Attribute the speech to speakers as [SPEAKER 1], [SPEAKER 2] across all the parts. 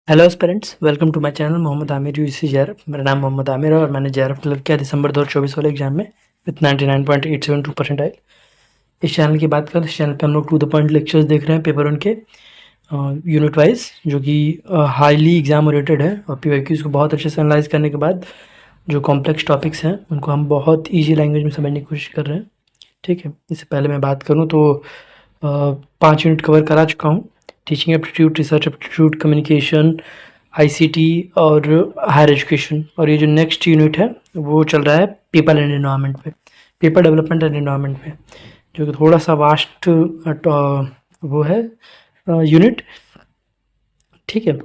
[SPEAKER 1] Hello aspirants, welcome to my channel Mohammad Aamir UGC JRF. मेरा नाम मोहम्मद आमिर है और मैंने जेआरएफ क्लियर किया दिसंबर 2024 वाले एग्जाम में विथ 99.872% आए। इस चैनल की बात करें, इस चैनल पे हम लोग टू द पॉइंट लेक्चर्स देख रहे हैं पेपर वन के यूनिट वाइज, जो कि हाईली एग्जाम ओरिएंटेड है और पीवाईक्यूज को बहुत अच्छे से एनालाइज करने के बाद जो कॉम्प्लेक्स टॉपिक्स हैं उनको हम बहुत ईजी लैंग्वेज में समझने की कोशिश कर रहे हैं। ठीक है, इससे पहले मैं बात करूँ तो 5 यूनिट कवर करा चुका हूँ। Teaching aptitude, research aptitude, communication, ICT और हायर एजुकेशन। और ये जो नेक्स्ट यूनिट है वो चल रहा है पीपल एंड एनवायरनमेंट पे, पीपल डेवलपमेंट एंड एनवायरनमेंट पे, जो कि थोड़ा सा वास्ट वो है यूनिट। ठीक है,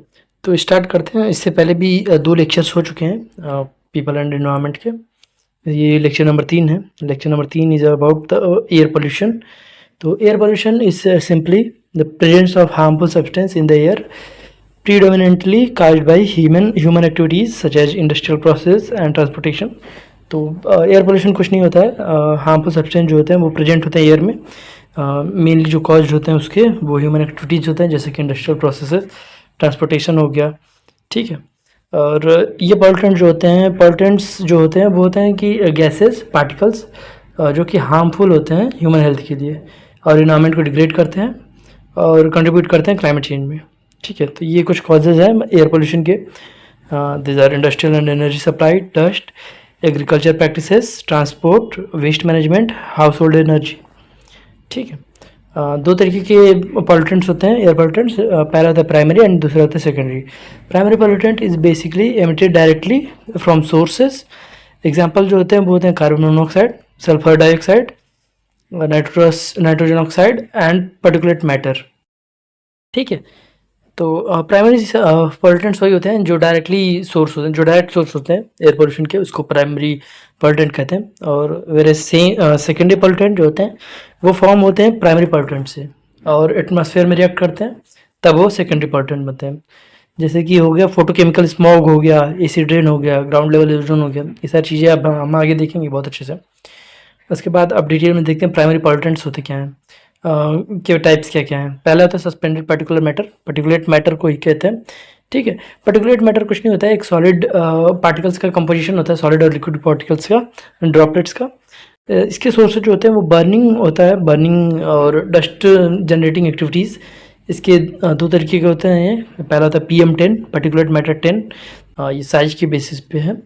[SPEAKER 1] तो स्टार्ट करते हैं। इससे पहले भी 2 लेक्चर्स हो चुके हैं पीपल एंड एनवायरनमेंट के। ये लेक्चर नंबर 3 है। Lecture number 3 is about the air pollution. तो air pollution is simply the presence of harmful substance in the air predominantly caused by human activities such as industrial process and transportation। तो air pollution कुछ नहीं होता है, harmful substance जो होते हैं वो प्रेजेंट होते हैं एयर में। मेनली जो कॉज होते हैं उसके वो ह्यूमन एक्टिविटीज़ होते हैं, जैसे कि इंडस्ट्रियल प्रोसेसेस, ट्रांसपोर्टेशन हो गया। ठीक है, और ये पॉल्यूटेंट जो होते हैं, पॉल्यूटेंट्स जो होते हैं वो होते हैं कि गैसेस, पार्टिकल्स जो कि हार्मफुल होते हैं ह्यूमन हेल्थ के लिए और इन्वायरमेंट को डिग्रेड करते हैं और कंट्रीब्यूट करते हैं क्लाइमेट चेंज में। ठीक है, तो ये कुछ कॉजेज़ हैं एयर पोल्यूशन के। This are industrial and energy supply, dust, agriculture practices, transport, waste management, household energy. ठीक है, 2 तरीके के पॉल्यूटेंट्स होते हैं एयर पॉल्यूटेंट्स। पहला होता है प्राइमरी एंड दूसरा होता है secondary. Primary pollutant is basically emitted directly from sources. Example जो होते हैं वो होते हैं carbon monoxide, sulphur dioxide, nitrogen oxide and particulate matter. ठीक है, तो प्राइमरी पॉल्यूटेंट्स वही होते हैं जो डायरेक्टली सोर्स होते हैं, जो डायरेक्ट सोर्स होते हैं एयर पोल्यूशन के, उसको प्राइमरी पॉल्यूटेंट कहते हैं। और वेरे सेकेंडरी पॉल्यूटेंट जो होते हैं वो फॉर्म होते हैं प्राइमरी पॉल्यूटेंट से और एटमॉस्फेयर में रिएक्ट करते हैं, तब वो सेकेंडरी पॉल्यूटेंट बनते हैं। जैसे कि हो गया फोटोकेमिकल स्मॉग, हो गया एसिड रेन, हो गया ग्राउंड लेवल एरोजन, हो गया। ये सारी चीज़ें अब हम आगे देखेंगे बहुत अच्छे से। उसके बाद अब डिटेल में देखते हैं प्राइमरी पॉल्यूटेंट्स होते क्या हैं, के टाइप्स क्या क्या हैं। पहला होता है suspended particular matter, particulate matter को ही कहते हैं। ठीक है, पर्टिकुलेट मैटर कुछ नहीं होता है, एक सॉलिड पार्टिकल्स का कंपोजिशन होता है, सॉलिड और लिक्विड पार्टिकल्स का, ड्रॉपलेट्स का। इसके सोर्सेज जो होते हैं वो बर्निंग होता है, बर्निंग और डस्ट जनरेटिंग एक्टिविटीज़। इसके 2 तरीके के होते हैं। पहला होता है PM10, पर्टिकुलेट मैटर 10। ये साइज के बेसिस पे है।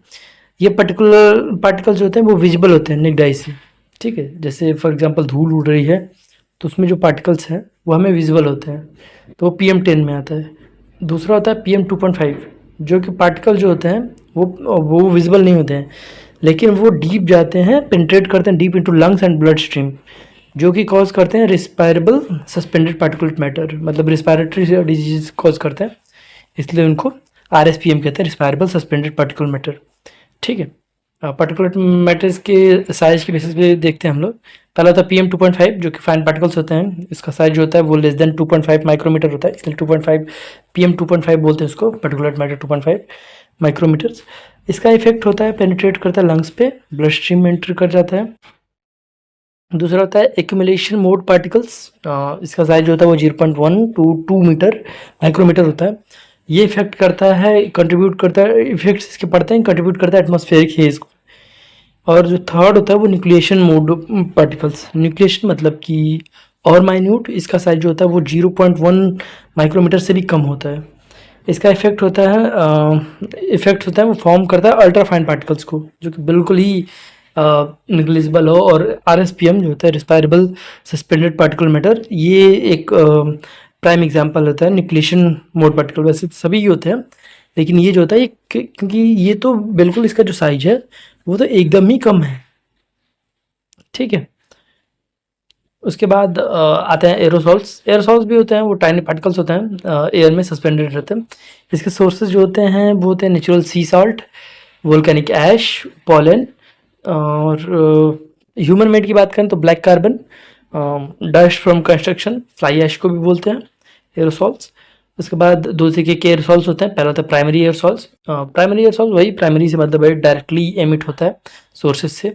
[SPEAKER 1] ये पर्टिकुलर पार्टिकल्स होते हैं वो विजिबल होते हैं नेक्ड आई से। ठीक है, जैसे फॉर एग्जांपल धूल उड़ रही है तो उसमें जो पार्टिकल्स हैं वो हमें विजिबल होते हैं, तो वो PM10 में आता है। दूसरा होता है PM2.5, जो कि पार्टिकल जो होते हैं वो विजिबल नहीं होते हैं, लेकिन वो डीप जाते हैं, पेनिट्रेट करते हैं deep into lungs and blood stream, जो कि कॉज करते हैं रिस्पायरेबल सस्पेंडेड पार्टिकुलेट मैटर, मतलब रिस्पायरेटरी डिजीज कॉज करते हैं, इसलिए उनको RSPM कहते हैं, रिस्पायरेबल सस्पेंडेड पार्टिकुलर मैटर। ठीक है, पर्टिकुलेट मैटर्स के साइज के बेसिस पे देखते हैं हम लोग। पहला होता है PM2.5, जो कि फाइन पार्टिकल्स होते हैं। इसका साइज जो होता है वो लेस देन 2.5 माइक्रोमीटर होता है, इसलिए 2.5 PM2.5 बोलते हैं उसको, पर्टिकुलेट मैटर 2.5 माइक्रोमीटर्स। इसका इफेक्ट होता है, पेनिट्रेट करता है लंग्स पे, ब्लड स्ट्रीम में एंटर कर जाता है। दूसरा होता है एक्यूमुलेशन मोड पार्टिकल्स। इसका साइज जो होता है वो 0.1 to 2 मीटर माइक्रोमीटर होता है। ये इफेक्ट करता है, कंट्रीब्यूट करता है, इफेक्ट्स इसके पड़ते हैं, कंट्रीब्यूट करता है एटमॉस्फेरिक हेज को। और जो थर्ड होता है वो न्यूक्लिएशन मोड पार्टिकल्स। न्यूक्लिएशन मतलब कि और माइन्यूट, इसका साइज जो होता है वो 0.1 माइक्रोमीटर से भी कम होता है। इसका इफेक्ट होता है वो फॉर्म करता है अल्ट्रा फाइन पार्टिकल्स को, जो कि बिल्कुल ही निग्लिजिबल हो। और RSPM जो होता है रिस्पायरेबल सस्पेंडेड पार्टिकुलर मैटर, ये एक प्राइम एग्जांपल होता है न्यूक्लिएशन मोड पार्टिकल। वैसे सभी ही होते हैं, लेकिन ये जो होता है क्योंकि ये तो बिल्कुल इसका जो साइज है वो तो एकदम ही कम है। ठीक है, उसके बाद आते हैं एरोसॉल्स। एरोसॉल्स भी होते हैं, वो टाइनी पार्टिकल्स होते हैं, एयर में सस्पेंडेड रहते हैं। इसके सोर्सेज जो होते हैं वो होते हैं natural sea salt, volcanic ash, pollen. और ह्यूमन मेड की बात करें तो black carbon, dust from construction, fly ash को भी बोलते हैं एरोसॉल्स। उसके बाद 2 तरीके के एयरसॉल्स होते हैं। पहला होता है प्राइमरी एयरसॉल्स। प्राइमरी एयरसॉल्स वही प्राइमरी से मतलब है डायरेक्टली एमिट होता है सोर्सेज से।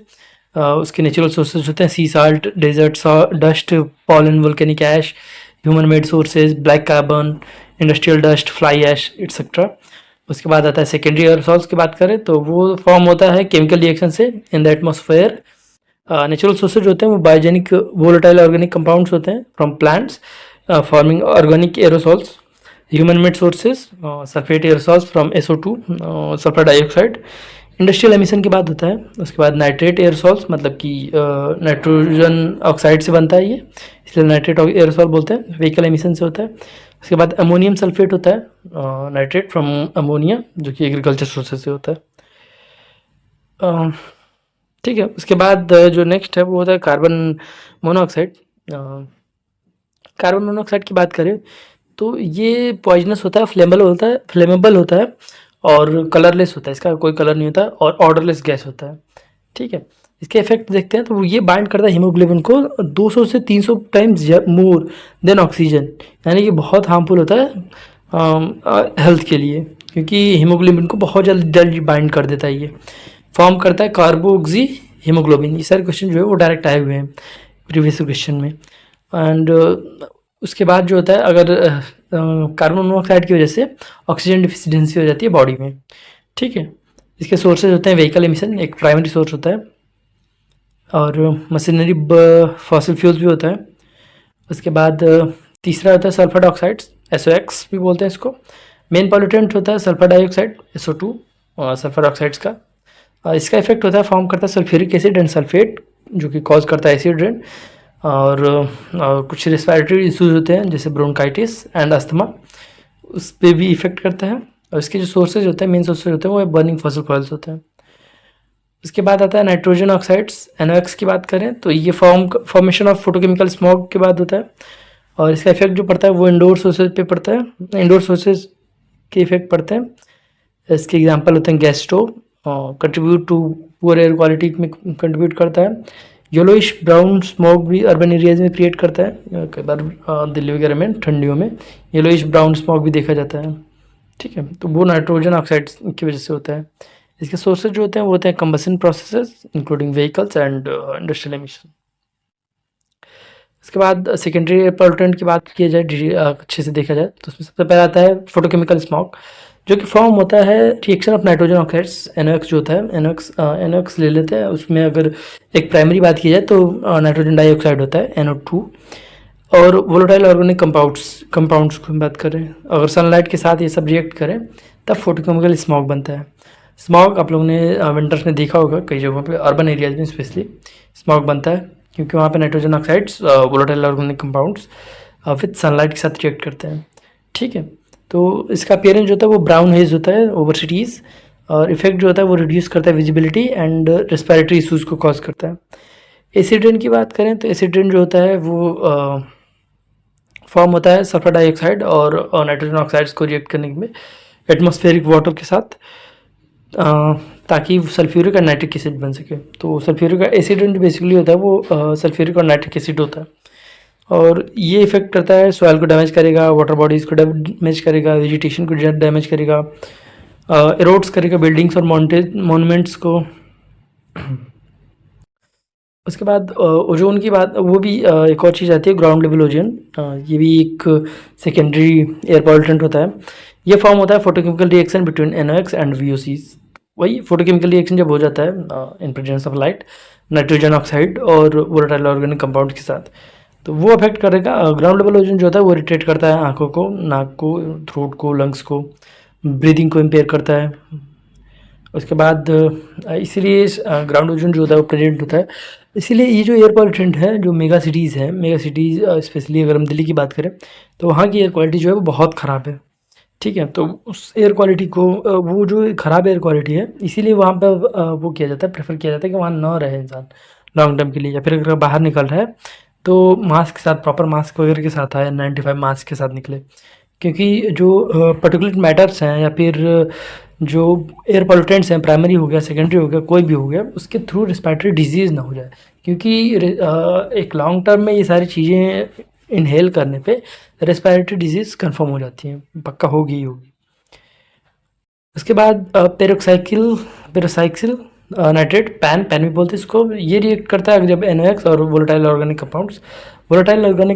[SPEAKER 1] उसके नेचुरल सोर्सेज होते हैं sea salt, desert dust, pollen, volcanic ash. Human made sources, black carbon, industrial dust, fly ash etcetera. उसके बाद आता है सेकेंडरी एयरोसॉल्स की बात करें तो वो फॉर्म होता है केमिकल रिएक्शन से in the atmosphere. Natural sources होते हैं वो बायोजेनिक वोलेटाइल ऑर्गेनिक कंपाउंड्स होते हैं from plants forming organic aerosols. Human made sources sulphate aerosols from SO2 sulphur dioxide. Industrial emission की बात होता है। उसके बाद नाइट्रेट एरोसॉल्स मतलब कि नाइट्रोजन ऑक्साइड से बनता है ये, इसलिए नाइट्रेट एरोसॉल बोलते हैं। व्हीकल एमिशन से होता है। उसके बाद अमोनियम सल्फेट होता है नाइट्रेट फ्रॉम अमोनिया जो कि एग्रीकल्चर सोर्सेज से होता है। ठीक है। उसके बाद जो नेक्स्ट है वो होता है कार्बन मोनोऑक्साइड। कार्बन मोनोऑक्साइड की बात करें तो ये पॉइजनस होता है, फ्लेमेबल होता है और कलरलेस होता है, इसका कोई कलर नहीं होता और ऑर्डरलेस गैस होता है। ठीक है। इसके इफेक्ट देखते हैं तो ये बाइंड करता है हीमोग्लोबिन को 200 से 300 टाइम्स मोर देन ऑक्सीजन, यानी कि बहुत हार्मफुल होता है हेल्थ के लिए, क्योंकि हीमोग्लोबिन को बहुत जल्दी बाइंड कर देता है। ये फॉर्म करता है कार्बोक्सी हीमोग्लोबिन। ये सारे क्वेश्चन जो है वो डायरेक्ट आए हुए हैं प्रीवियस क्वेश्चन में। एंड उसके बाद जो होता है अगर कार्बन मोनोऑक्साइड की वजह से ऑक्सीजन डिफिशियंसी हो जाती है बॉडी में। ठीक है। इसके सोर्सेज होते हैं व्हीकल एमिशन, एक प्राइमरी सोर्स होता है, और मशीनरी फॉसिल फ्यूल्स भी होता है। उसके बाद तीसरा होता है सल्फर डाइऑक्साइड्स, SOx भी बोलते हैं इसको। मेन पॉल्यूटेंट होता है sulphur dioxide SO2 sulphur oxides का। इसका इफेक्ट होता है फॉर्म करता है सल्फ्यूरिक एसिड एंड सल्फेट जो कि कॉज करता है एसिड रेन। और कुछ रेस्पिरेटरी इश्यूज होते हैं जैसे ब्रोंकाइटिस एंड अस्थमा, उस पर भी इफेक्ट करता है। और इसके जो सोर्सेज होते हैं, मेन सोर्सेज होते हैं वो बर्निंग फॉसिल फ्यूल्स होते हैं। उसके बाद आता है नाइट्रोजन ऑक्साइड्स, NOx की बात करें तो ये फॉर्मेशन ऑफ फोटोकेमिकल स्मॉग के बाद होता है। और इसका इफेक्ट जो पड़ता है वो इंडोर सोर्सेज पे पड़ता है, इंडोर सोर्सेज के इफेक्ट पड़ते हैं। इसके एग्जांपल होते हैं gas stove, contribute to poor air quality में कंट्रीब्यूट करता है। येलोइश ब्राउन स्मोक भी अर्बन एरियाज में क्रिएट करता है, कई बार दिल्ली वगैरह में ठंडियों में येलोइश ब्राउन स्मोक भी देखा जाता है। ठीक है। तो वो नाइट्रोजन ऑक्साइड की वजह से होता है। इसके सोर्सेज जो होते हैं वो होते हैं combustion processes including vehicles and industrial emission. उसके बाद सेकेंडरी एयर पॉल्यूटेंट की बात की जाए अच्छे से देखा जाए तो उसमें सबसे पहले आता है फोटोकेमिकल स्मॉग, जो कि फॉर्म होता है reaction of nitrogen oxides. NOx जो होता है NOx ले लेते हैं, उसमें अगर एक प्राइमरी बात की जाए तो नाइट्रोजन डाइऑक्साइड होता है NO2। और वोलेटाइल ऑर्गेनिक कंपाउंड्स की बात करें, अगर सनलाइट के साथ ये सब रिएक्ट करें तब फोटोकेमिकल स्मॉग बनता है। स्मॉग आप लोगों ने विंटर्स में देखा होगा कई जगहों पे, अर्बन एरियाज में स्पेशली स्मॉग बनता है क्योंकि वहाँ पे nitrogen oxides volatile organic compounds with sunlight के साथ रिएक्ट करते हैं। ठीक है। तो इसका अपीयरेंस जो होता है वो ब्राउन हेज होता है ओवर सिटीज़, और इफेक्ट जो होता है वो रिड्यूस करता है विजिबिलिटी एंड रेस्पिरेटरी इशूज़ को कॉज करता है। एसिड रेन की बात करें तो एसिड रेन जो होता है वो फॉर्म होता है सल्फर डाइऑक्साइड और नाइट्रोजन ऑक्साइड्स को रिएक्ट करने में एटमॉस्फेरिक वाटर के साथ, ताकि सल्फ्यूरिक और नाइट्रिक एसिड बन सके। तो सल्फ्यूरिक एसिड जो बेसिकली होता है वो सल्फ्यूरिक और नाइट्रिक एसिड होता है, और ये इफेक्ट करता है सॉइल को डैमेज करेगा, वाटर बॉडीज़ को डैमेज करेगा, वेजिटेशन को डैमेज करेगा, एरोड्स करेगा बिल्डिंग्स और मॉन्यूमेंट्स को। उसके बाद ओजोन की बात, वो भी एक और चीज़ आती है ग्राउंड लेवल ओजोन। ये भी एक सेकेंडरी एयर पॉल्यूटेंट होता है। ये फॉर्म होता है photochemical reaction between NOx and VOCs। वही फोटोकेमिकल रिएक्शन जब हो जाता है in presence of light, nitrogen oxide और वोलेटाइल ऑर्गेनिक कंपाउंड के साथ, तो वो अफेक्ट करेगा। ग्राउंड लेवल ओजोन जो होता है वो इरिटेट करता है आँखों को, नाक को, थ्रोट को, लंग्स को, ब्रीदिंग को इम्पेयर करता है। उसके बाद इसीलिए ग्राउंड ओजोन जो होता है वो प्रेजेंट होता है। इसीलिए ये जो एयर पॉल्यूटेंट है, जो मेगा सिटीज़ हैं, मेगा सिटीज़ स्पेशली अगर हम दिल्ली की बात करें तो वहाँ की एयर क्वालिटी जो है वो बहुत ख़राब है। ठीक है। तो उस एयर क्वालिटी को वो जो ख़राब एयर क्वालिटी है इसीलिए वहाँ पर वो किया जाता है, प्रेफर किया जाता है कि वहाँ ना रहे इंसान लॉन्ग टर्म के लिए, या फिर अगर बाहर निकल रहा है तो मास्क के साथ, प्रॉपर मास्क वगैरह के साथ आए, 95 मास्क के साथ निकले, क्योंकि जो पर्टिकुलेट मैटर्स हैं या फिर जो एयर पॉल्यूटेंट्स हैं, प्राइमरी हो गया, सेकेंडरी हो गया, कोई भी हो गया, उसके थ्रू रिस्पिरेटरी डिजीज़ ना हो जाए, क्योंकि एक लॉन्ग टर्म में ये सारी चीज़ें इनहेल करने पे रेस्पिरेटरी डिजीज़ कंफर्म हो जाती हैं, पक्का होगी ही होगी। उसके बाद पेरोक्साइकिल नाइट्रेट, पैन भी बोलते हैं इसको। ये रिएक्ट करता है जब NOx और वोलेटाइल ऑर्गेनिक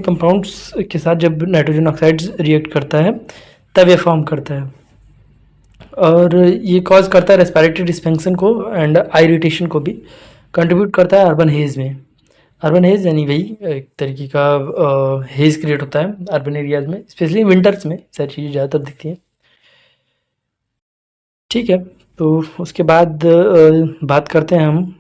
[SPEAKER 1] कंपाउंड्स के साथ जब नाइट्रोजन ऑक्साइड्स रिएक्ट करता है तब ये फॉर्म करता है, और ये कॉज करता है रेस्पिरेटरी डिस्फंक्शन को एंड आई इरिटेशन को भी, कंट्रीब्यूट करता है अर्बन हेज में। अर्बन हेज यानी वही एक तरीके का हेज क्रिएट होता है अर्बन एरियाज में, स्पेशली विंटर्स में सारी चीज़ें ज़्यादातर दिखती हैं। ठीक है, तो उसके बाद बात करते हैं हम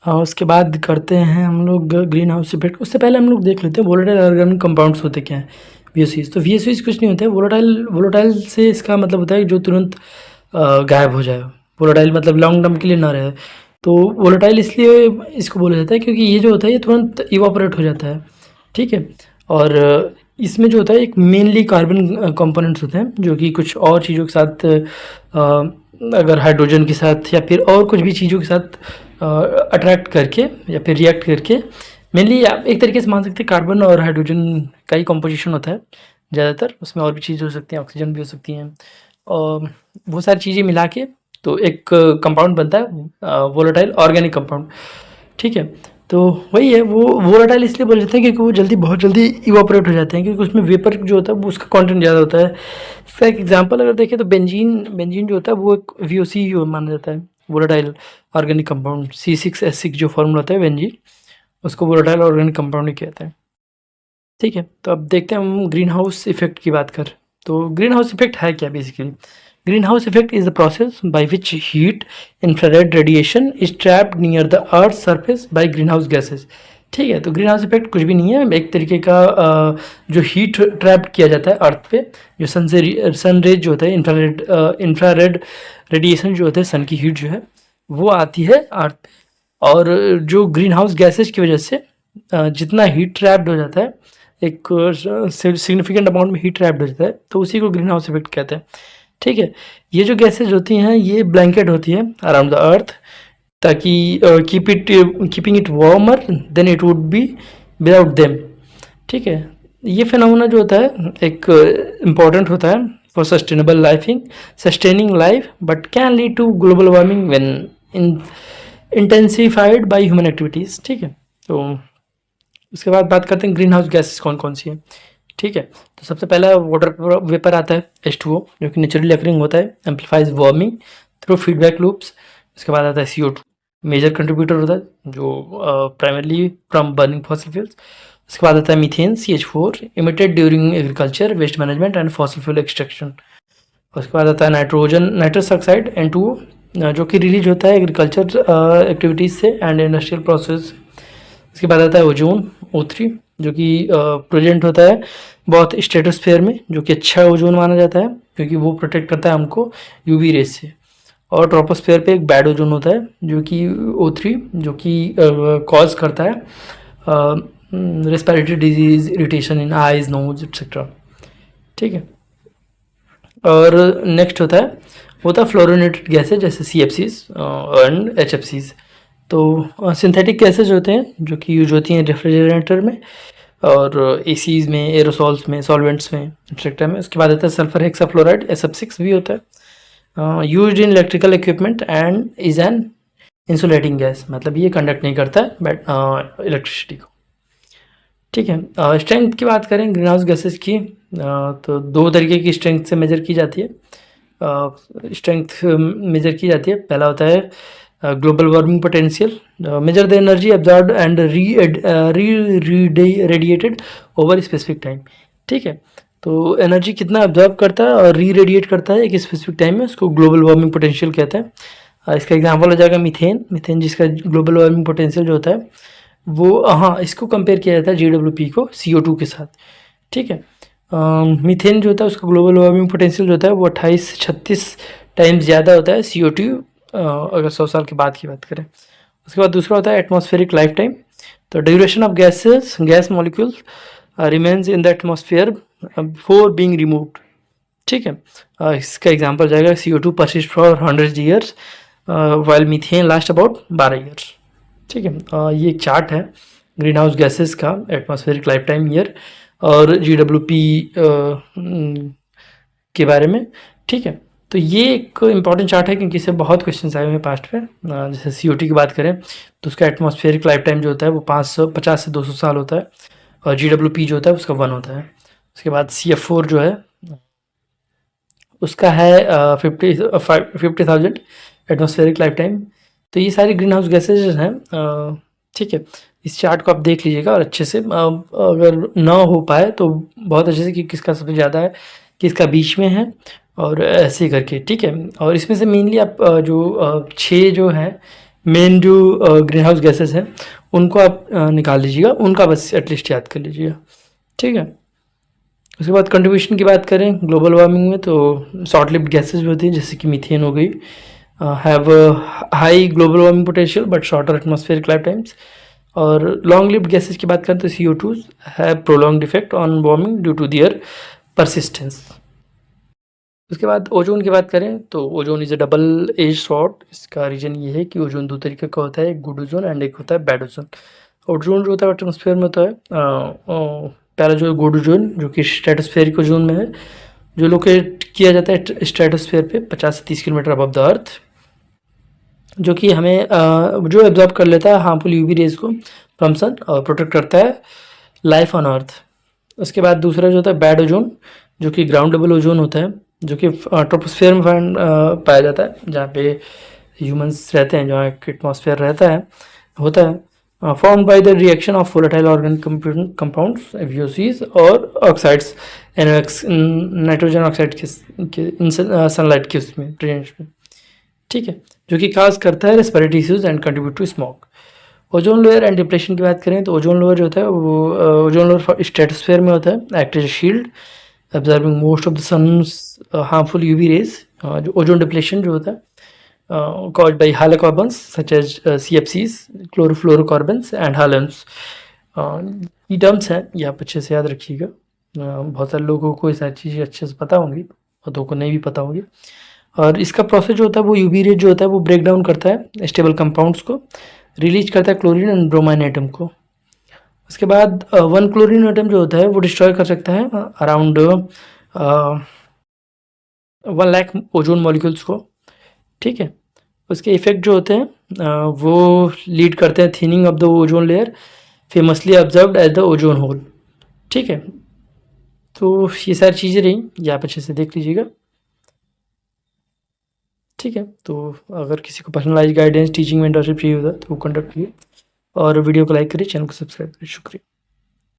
[SPEAKER 1] उसके बाद करते हैं हम लोग ग्रीन हाउस इफेक्ट। उससे पहले हम लोग देख लेते हैं वोलेटाइल ऑर्गेनिक कंपाउंड्स होते क्या हैं, VOCs। तो VOCs कुछ नहीं होते हैं, वोलेटाइल से इसका मतलब होता है जो तुरंत गायब हो जाए। वोलेटाइल मतलब लॉन्ग टर्म के लिए ना रहे। तो वोलेटाइल इसलिए इसको बोला जाता है क्योंकि ये जो होता है ये तुरंत इवापोरेट हो जाता है। ठीक है, और इसमें जो होता है एक मेनली कार्बन कंपोनेंट्स होते हैं जो कि कुछ और चीज़ों के साथ अगर हाइड्रोजन के साथ या फिर और कुछ भी चीज़ों के साथ अट्रैक्ट करके या फिर रिएक्ट करके, मेनली आप एक तरीके से मान सकते हैं कार्बन और हाइड्रोजन का ही कॉम्पोजिशन होता है ज़्यादातर। उसमें और भी चीज़ें हो सकती हैं, ऑक्सीजन भी हो सकती हैं, और वो सारी चीज़ें मिला के तो एक कंपाउंड बनता है वोलेटाइल ऑर्गेनिक कंपाउंड। ठीक है, तो वही है, वो वोलेटाइल इसलिए बोले जाते हैं क्योंकि वो बहुत जल्दी इवापोरेट हो जाते हैं, क्योंकि उसमें वेपर जो होता है वो उसका कंटेंट ज़्यादा होता है। इसका एक एग्जांपल अगर देखें तो बेंजीन जो होता है वो एक VOC माना जाता है, वोलेटाइल ऑर्गेनिक कंपाउंड। C6H6 जो फॉर्मूला होता है बेंजीन, उसको वोलेटाइल ऑर्गेनिक कंपाउंड ही कहते हैं। ठीक है, तो अब देखते हैं हम ग्रीन हाउस इफेक्ट की बात कर। तो ग्रीन हाउस इफेक्ट है क्या basically? Green house effect is the process by which heat infrared radiation is trapped near the earth surface by green house gases. ठीक है, तो ग्रीन हाउस इफेक्ट कुछ भी नहीं है, एक तरीके का जो हीट ट्रैप किया जाता है अर्थ पे, जो सन रेज जो होता है, इंफ्रारेड रेडिएशन जो होता है, सन की हीट जो है वो आती है अर्थ पे, और जो ग्रीन हाउस गैसेज की वजह से जितना हीट ट्रैप्ड हो जाता है, एक सिग्निफिकेंट अमाउंट में हीट ट्रैप्ड हो जाता है, तो उसी को ग्रीन हाउस इफेक्ट कहते हैं। ठीक है, ये जो गैसेज होती हैं ये ब्लैंकेट होती है अराउंड द अर्थ, ताकि keeping it warmer than it would be without them. ठीक है, ये फिनोमेना जो होता है एक इम्पॉर्टेंट होता है for sustaining life, but can lead to global warming when intensified by human activities. ठीक है, तो उसके बाद बात करते हैं ग्रीन हाउस गैसेस कौन कौन सी है। ठीक है, तो सबसे पहला वाटर वेपर आता है H2O, जो कि नेचुरली अकरिंग होता है, amplifies warming through feedback loops. उसके बाद आता है CO2, मेजर कंट्रीब्यूटर होता है जो primarily from burning fossil fuels. उसके बाद आता है methane CH4, emitted during agriculture, waste management and fossil fuel extraction. उसके बाद आता है नाइट्रस ऑक्साइड N2O, जो कि रिलीज होता है एग्रीकल्चर एक्टिविटीज़ से एंड इंडस्ट्रियल प्रोसेस। उसके बाद आता है ओजोन O3, जो कि प्रेजेंट होता है बहुत स्ट्रेटोस्फेयर में, जो कि अच्छा ओजोन माना जाता है क्योंकि वो प्रोटेक्ट करता है हमको UV रेज से। और ट्रोपोस्फेयर पे एक बैड ओजोन होता है जो कि O3, जो कि कॉज करता है respiratory disease, irritation in eyes, nose etcetera. ठीक है, और नेक्स्ट होता है फ्लोरोनेटेड गैसेज जैसे CFCs एंड HFCs। तो सिंथेटिक गैसेज होते हैं जो कि यूज होती हैं रेफ्रिजरेटर में और ACs में, एरोसॉल्स में, सॉल्वेंट्स में, एक्सेट्रा में। उसके बाद आता है सल्फर हेक्साफ्लोराइड SF6 भी होता है, used in electrical equipment and is an insulating gas, मतलब ये कंडक्ट नहीं करता है इलेक्ट्रिसिटी को। ठीक है, स्ट्रेंथ की बात करें ग्रीन हाउस गैसेज की, तो दो तरीके की स्ट्रेंथ से मेजर की जाती है, मेजर की जाती है। पहला होता है global warming potential, measure the energy absorbed and radiated over specific time. ठीक है, तो एनर्जी कितना एब्जॉर्ब करता है और रेडिएट करता है एक स्पेसिफिक टाइम में, उसको ग्लोबल वार्मिंग पोटेंशियल कहते हैं। इसका एग्जांपल हो जाएगा मीथेन जिसका ग्लोबल वार्मिंग पोटेंशियल जो होता है वो, हाँ, इसको कंपेयर किया जाता है GWP को CO2 के साथ। ठीक है, मीथेन जो होता है उसका ग्लोबल वार्मिंग पोटेंशियल जो होता है वो 28 से 36 टाइम्स ज़्यादा होता है CO2 अगर 100 साल के बाद की बात करें। उसके बाद दूसरा होता है एटमॉस्फेरिक लाइफ टाइम, तो duration of gas molecules remains in the atmosphere before being removed. ठीक है, इसका एग्जांपल जाएगा CO2 persist for 100 years while methane last about 12 years. ठीक है, ये एक चार्ट है ग्रीन हाउस गैसेस का एटमॉस्फेरिक लाइफ टाइम ईयर और GWP के बारे में। ठीक है, तो ये एक इम्पॉर्टेंट चार्ट है क्योंकि इससे बहुत क्वेश्चंस आए हुए हैं पास्ट में। जैसे CO2 की बात करें तो उसका एटमॉस्फेरिक लाइफ टाइम जो होता है वो 550 से 200 साल होता है, और GWP जो होता है उसका 1 होता है। उसके बाद CF4 जो है उसका है 50,000 एटमॉस्फेरिक लाइफ टाइम। तो ये सारी ग्रीन हाउस गैसेज हैं। ठीक है, इस चार्ट को आप देख लीजिएगा और अच्छे से, अगर ना हो पाए तो बहुत अच्छे से कि किसका सबसे ज़्यादा है, किसका बीच में है, और ऐसे करके। ठीक है, और इसमें से मेनली आप जो 6 जो हैं मेन जो ग्रीन हाउस गैसेज हैं उनको आप निकाल लीजिएगा, उनका बस एटलीस्ट याद कर लीजिएगा। ठीक है, उसके बाद कंट्रीब्यूशन की बात करें ग्लोबल वार्मिंग में, तो शॉर्ट लिव्ड गैसेज भी होती हैं जैसे कि मीथेन हो गई, have high global warming potential but shorter atmospheric life times. और लॉन्ग लिव्ड गैसेज की बात करें तो CO2 have prolonged effect on warming due to their persistence. उसके बाद ओजोन की बात करें तो ozone is a double edge sword. इसका रीज़न ये है कि ओजोन 2 तरीके का होता है, एक गुड ओजोन एंड एक होता है बैड ओजोन। ओजोन जो होता है एटमॉस्फेयर में होता है, पहला जो है गुड ओजोन जो कि स्ट्रेटोस्फेरिक ओजोन में है, जो लोकेट किया जाता है स्ट्रेटोस्फेयर पे 50 से 30 किलोमीटर अबव द अर्थ, जो कि हमें जो एब्जॉर्ब कर लेता है हार्मफुल UV रेज को फ्रॉम सन और प्रोटेक्ट करता है लाइफ ऑन अर्थ। उसके बाद दूसरा जो होता है बैड ओजोन, जो कि ग्राउंड लेवल ओजोन होता है, जो कि ट्रोपोस्फेयर में पाया जाता है, जहाँ पे ह्यूमंस रहते हैं, जहाँ एटमॉस्फेयर रहता है होता है, form by the reaction of volatile organic compounds VOCs और ऑक्साइड्स, नाइट्रोजन ऑक्साइड के सनलाइट के उसमें प्रेजेंस में। ठीक है, जो कि काज करता है respiratory issues and contribute to smoke. Ozone layer and depletion की बात करें तो ओजोन लेयर जो होता है वो ओजोन लेयर स्ट्रेटोस्फेयर में होता है, act as a shield absorbing most of the sun's harmful UV rays। जो ओजोन डिप्लेशन जो होता है caused by halocarbons such as CFCs, chlorofluorocarbons and halogens। ये टर्म्स हैं, ये आप अच्छे से याद रखिएगा। बहुत सारे लोगों को ये सारी चीज़ें अच्छे से पता होंगी, बहुतों को नहीं भी पता होंगी। और इसका प्रोसेस जो होता है वो UV रे जो होता है वो ब्रेक डाउन करता है स्टेबल कंपाउंड्स को, रिलीज करता है क्लोरीन एंड ब्रोमाइन एटम को। उसके बाद 1 क्लोरीन एटम जो होता है वो डिस्ट्रॉय कर सकता है अराउंड 1 लाख ओजोन मॉलिक्यूल्स को। ठीक है, उसके इफेक्ट जो होते हैं वो लीड करते हैं thinning of the ozone layer, famously observed as the ozone hole. ठीक है, तो ये सारी चीज़ें रही, ये आप अच्छे से देख लीजिएगा। ठीक है, तो अगर किसी को पर्सनलाइज गाइडेंस टीचिंग मेंटरशिप चाहिए होता है तो वो कंडक्ट कीजिए, और वीडियो को लाइक करिए, चैनल को सब्सक्राइब करिए। शुक्रिया।